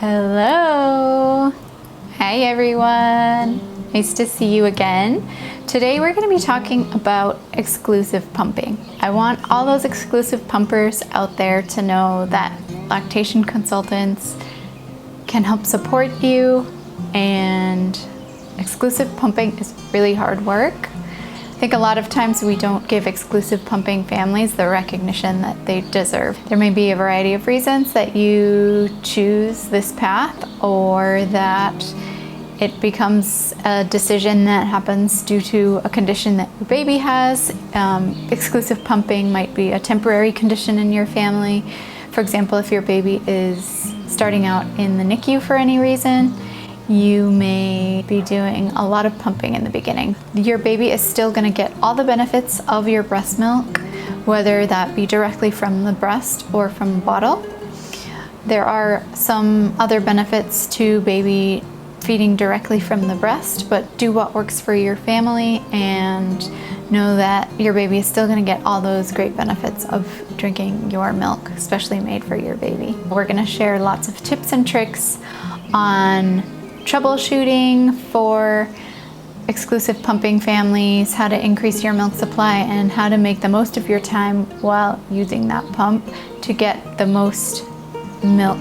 Hello! Hi everyone! Nice to see you again. Today we're going to be talking about exclusive pumping. I want all those exclusive pumpers out there to know that lactation consultants can help support you, and exclusive pumping is really hard work. I think a lot of times we don't give exclusive pumping families the recognition that they deserve. There may be a variety of reasons that you choose this path, or that it becomes a decision that happens due to a condition that your baby has. Exclusive pumping might be a temporary condition in your family. For example, if your baby is starting out in the NICU for any reason, you may be doing a lot of pumping in the beginning. Your baby is still going to get all the benefits of your breast milk, whether that be directly from the breast or from the bottle. There are some other benefits to baby feeding directly from the breast, but do what works for your family and know that your baby is still going to get all those great benefits of drinking your milk, especially made for your baby. We're going to share lots of tips and tricks on troubleshooting for exclusive pumping families, how to increase your milk supply, and how to make the most of your time while using that pump to get the most milk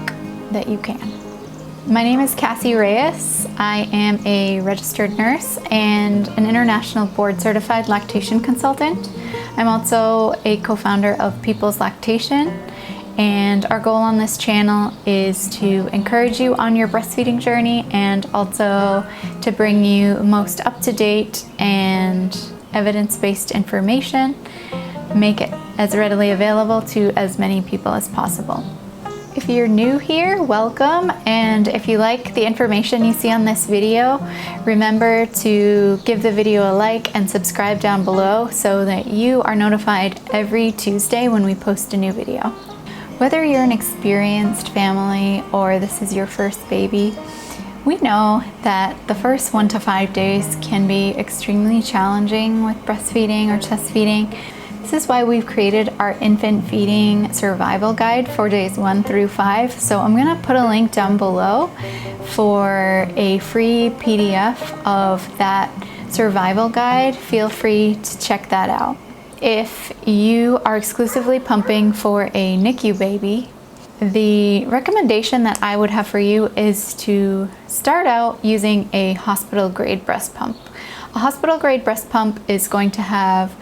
that you can. My name is Kassi Reyes. I am a registered nurse and an international board certified lactation consultant. I'm also a co-founder of People's Lactation, and our goal on this channel is to encourage you on your breastfeeding journey and also to bring you most up-to-date and evidence-based information, make it as readily available to as many people as possible. If you're new here, welcome, and if you like the information you see on this video, remember to give the video a like and subscribe down below so that you are notified every Tuesday when we post a new video. Whether you're an experienced family or this is your first baby, we know that the first 1 to 5 days can be extremely challenging with breastfeeding or chest feeding. This is why we've created our infant feeding survival guide for days 1 through 5. So I'm gonna put a link down below for a free PDF of that survival guide. Feel free to check that out. If you are exclusively pumping for a NICU baby, the recommendation that I would have for you is to start out using a hospital grade breast pump. A hospital grade breast pump is going to have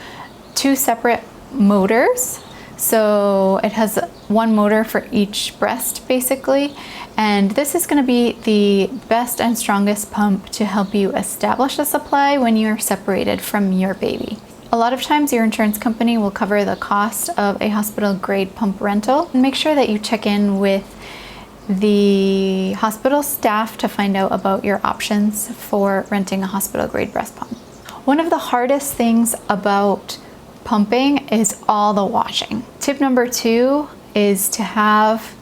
2 separate motors. So it has 1 motor for each breast basically, and this is going to be the best and strongest pump to help you establish a supply when you're separated from your baby. A lot of times your insurance company will cover the cost of a hospital grade pump rental. Make sure that you check in with the hospital staff to find out about your options for renting a hospital grade breast pump. One of the hardest things about pumping is all the washing. Tip number 2 is to have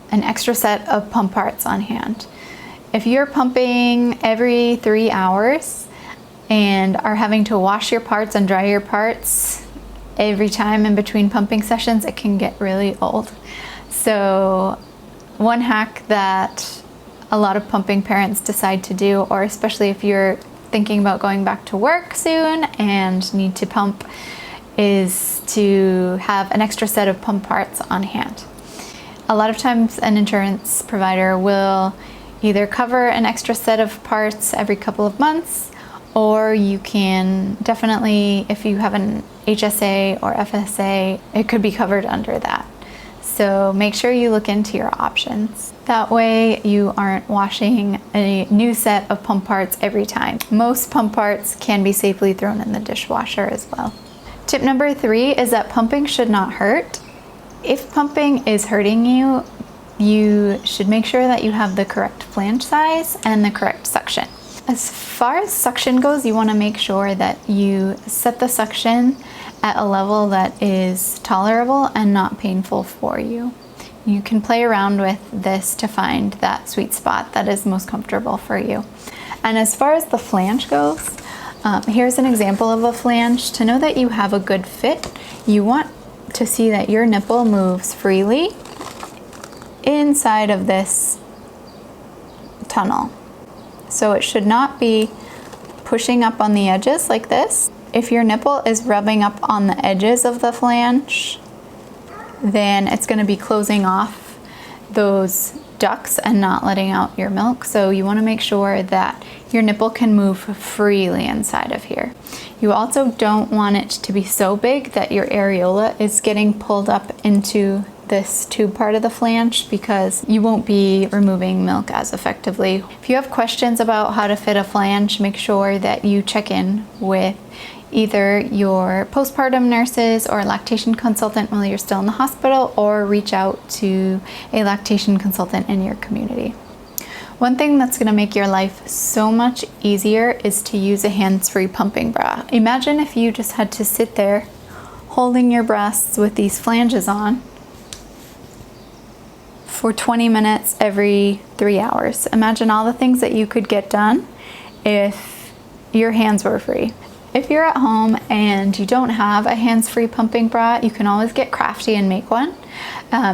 an extra set of pump parts on hand. If you're pumping every 3 hours and are having to wash your parts and dry your parts every time in between pumping sessions, it can get really old. So one hack that a lot of pumping parents decide to do, or especially if you're thinking about going back to work soon and need to pump, is to have an extra set of pump parts on hand. A lot of times an insurance provider will either cover an extra set of parts every couple of months, or you can definitely, if you have an HSA or FSA, it could be covered under that. So make sure you look into your options. That way you aren't washing a new set of pump parts every time. Most pump parts can be safely thrown in the dishwasher as well. Tip number 3 is that pumping should not hurt. If pumping is hurting you, you should make sure that you have the correct flange size and the correct suction. As far as suction goes, you want to make sure that you set the suction at a level that is tolerable and not painful for you. You can play around with this to find that sweet spot that is most comfortable for you. And as far as the flange goes, here's an example of a flange. To know that you have a good fit, you want to see that your nipple moves freely inside of this tunnel. So it should not be pushing up on the edges like this. If your nipple is rubbing up on the edges of the flange, then it's going to be closing off those ducts and not letting out your milk. So you want to make sure that your nipple can move freely inside of here. You also don't want it to be so big that your areola is getting pulled up into this tube part of the flange, because you won't be removing milk as effectively. If you have questions about how to fit a flange, make sure that you check in with either your postpartum nurses or lactation consultant while you're still in the hospital, or reach out to a lactation consultant in your community. One thing that's going to make your life so much easier is to use a hands-free pumping bra. Imagine if you just had to sit there holding your breasts with these flanges on for 20 minutes every 3 hours. Imagine all the things that you could get done if your hands were free. If you're at home and you don't have a hands-free pumping bra, you can always get crafty and make one.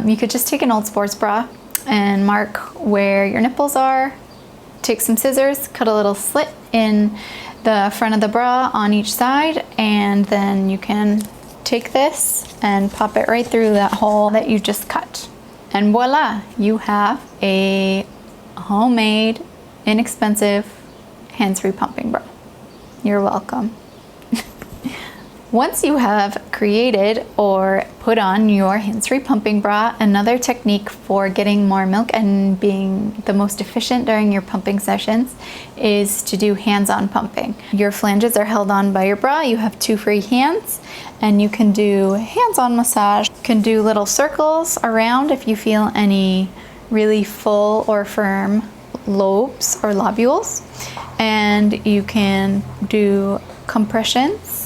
You could just take an old sports bra and mark where your nipples are. Take some scissors, cut a little slit in the front of the bra on each side, and then you can take this and pop it right through that hole that you just cut. And voila, you have a homemade, inexpensive, hands-free pumping bra. You're welcome. Once you have created or put on your hands-free pumping bra, another technique for getting more milk and being the most efficient during your pumping sessions is to do hands-on pumping. Your flanges are held on by your bra, you have 2 free hands, and you can do hands-on massage. You can do little circles around if you feel any really full or firm lobes or lobules, and you can do compressions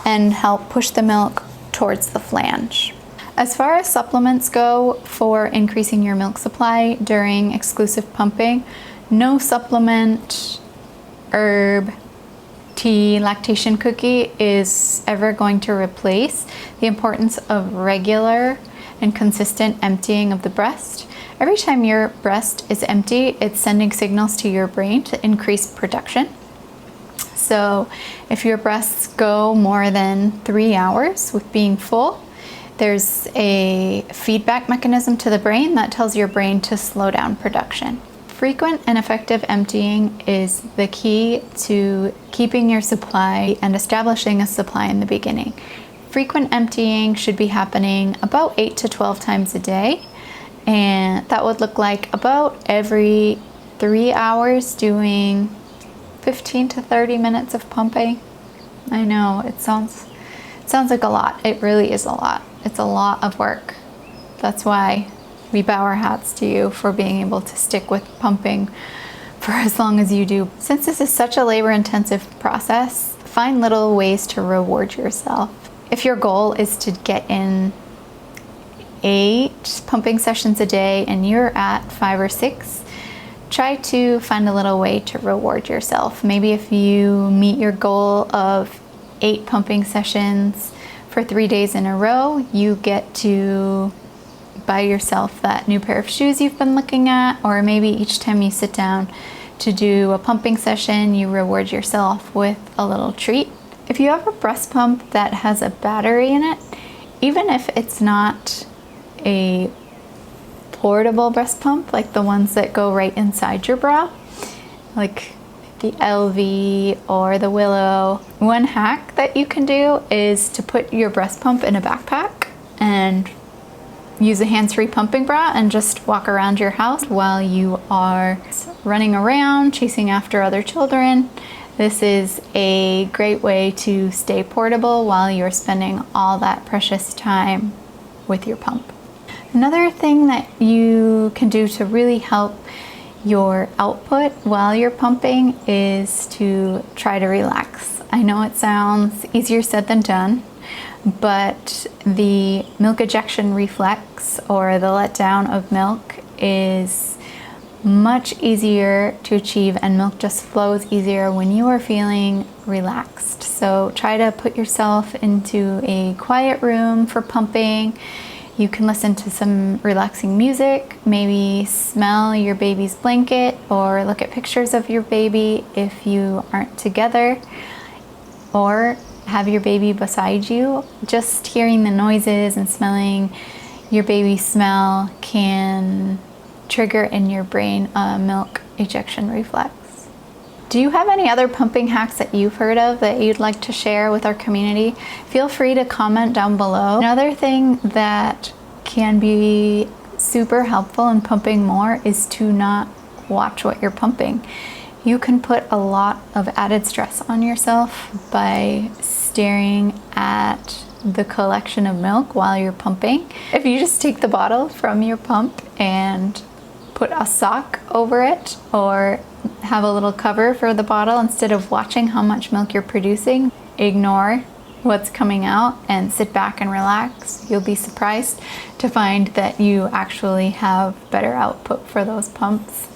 and help push the milk towards the flange. As far as supplements go for increasing your milk supply during exclusive pumping, no supplement, herb, tea, lactation cookie is ever going to replace the importance of regular and consistent emptying of the breast. Every time your breast is empty, it's sending signals to your brain to increase production. So if your breasts go more than 3 hours with being full, there's a feedback mechanism to the brain that tells your brain to slow down production. Frequent and effective emptying is the key to keeping your supply and establishing a supply in the beginning. Frequent emptying should be happening about 8 to 12 times a day, and that would look like about every 3 hours doing 15 to 30 minutes of pumping. I know it sounds like a lot. It really is a lot. It's a lot of work. That's why we bow our hats to you for being able to stick with pumping for as long as you do. Since this is such a labor-intensive process, find little ways to reward yourself. If your goal is to get in 8 pumping sessions a day and you're at 5 or 6, try to find a little way to reward yourself. Maybe if you meet your goal of 8 pumping sessions for 3 days in a row, you get to buy yourself that new pair of shoes you've been looking at, or maybe each time you sit down to do a pumping session, you reward yourself with a little treat. If you have a breast pump that has a battery in it, even if it's not a portable breast pump like the ones that go right inside your bra, like the LV or the Willow, one hack that you can do is to put your breast pump in a backpack and use a hands-free pumping bra and just walk around your house while you are running around chasing after other children. This is a great way to stay portable while you're spending all that precious time with your pump. Another thing that you can do to really help your output while you're pumping is to try to relax. I know it sounds easier said than done, but the milk ejection reflex, or the letdown of milk, is much easier to achieve, and milk just flows easier when you are feeling relaxed. So try to put yourself into a quiet room for pumping. You can listen to some relaxing music, maybe smell your baby's blanket or look at pictures of your baby if you aren't together, or have your baby beside you. Just hearing the noises and smelling your baby's smell can trigger in your brain a milk ejection reflex. Do you have any other pumping hacks that you've heard of that you'd like to share with our community? Feel free to comment down below. Another thing that can be super helpful in pumping more is to not watch what you're pumping. You can put a lot of added stress on yourself by staring at the collection of milk while you're pumping. If you just take the bottle from your pump and put a sock over it, or have a little cover for the bottle instead of watching how much milk you're producing, ignore what's coming out and sit back and relax, you'll be surprised to find that you actually have better output for those pumps.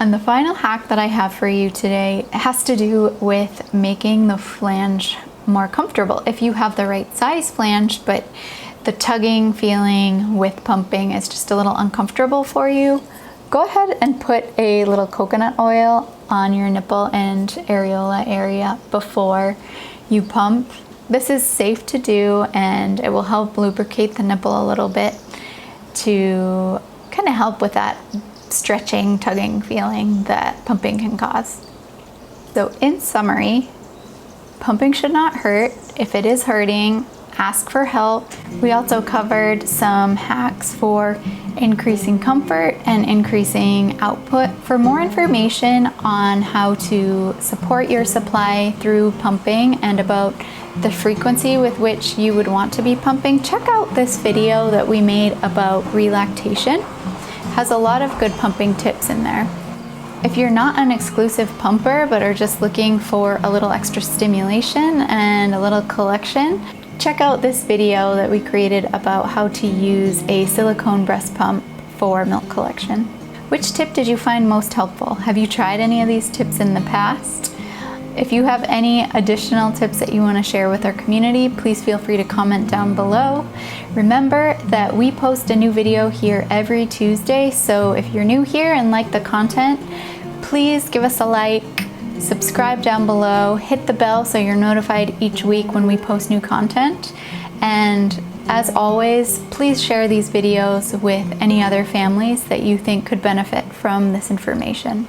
And the final hack that I have for you today has to do with making the flange more comfortable. If you have the right size flange, but the tugging feeling with pumping is just a little uncomfortable for you, go ahead and put a little coconut oil on your nipple and areola area before you pump. This is safe to do, and it will help lubricate the nipple a little bit to kind of help with that stretching, tugging feeling that pumping can cause. So in summary, pumping should not hurt. If it is hurting, ask for help. We also covered some hacks for increasing comfort and increasing output. For more information on how to support your supply through pumping and about the frequency with which you would want to be pumping, check out this video that we made about relactation. It has a lot of good pumping tips in there. If you're not an exclusive pumper but are just looking for a little extra stimulation and a little collection, check out this video that we created about how to use a silicone breast pump for milk collection. Which tip did you find most helpful? Have you tried any of these tips in the past? If you have any additional tips that you want to share with our community, please feel free to comment down below. Remember that we post a new video here every Tuesday, so if you're new here and like the content, please give us a like, subscribe down below, hit the bell so you're notified each week when we post new content. And as always, please share these videos with any other families that you think could benefit from this information.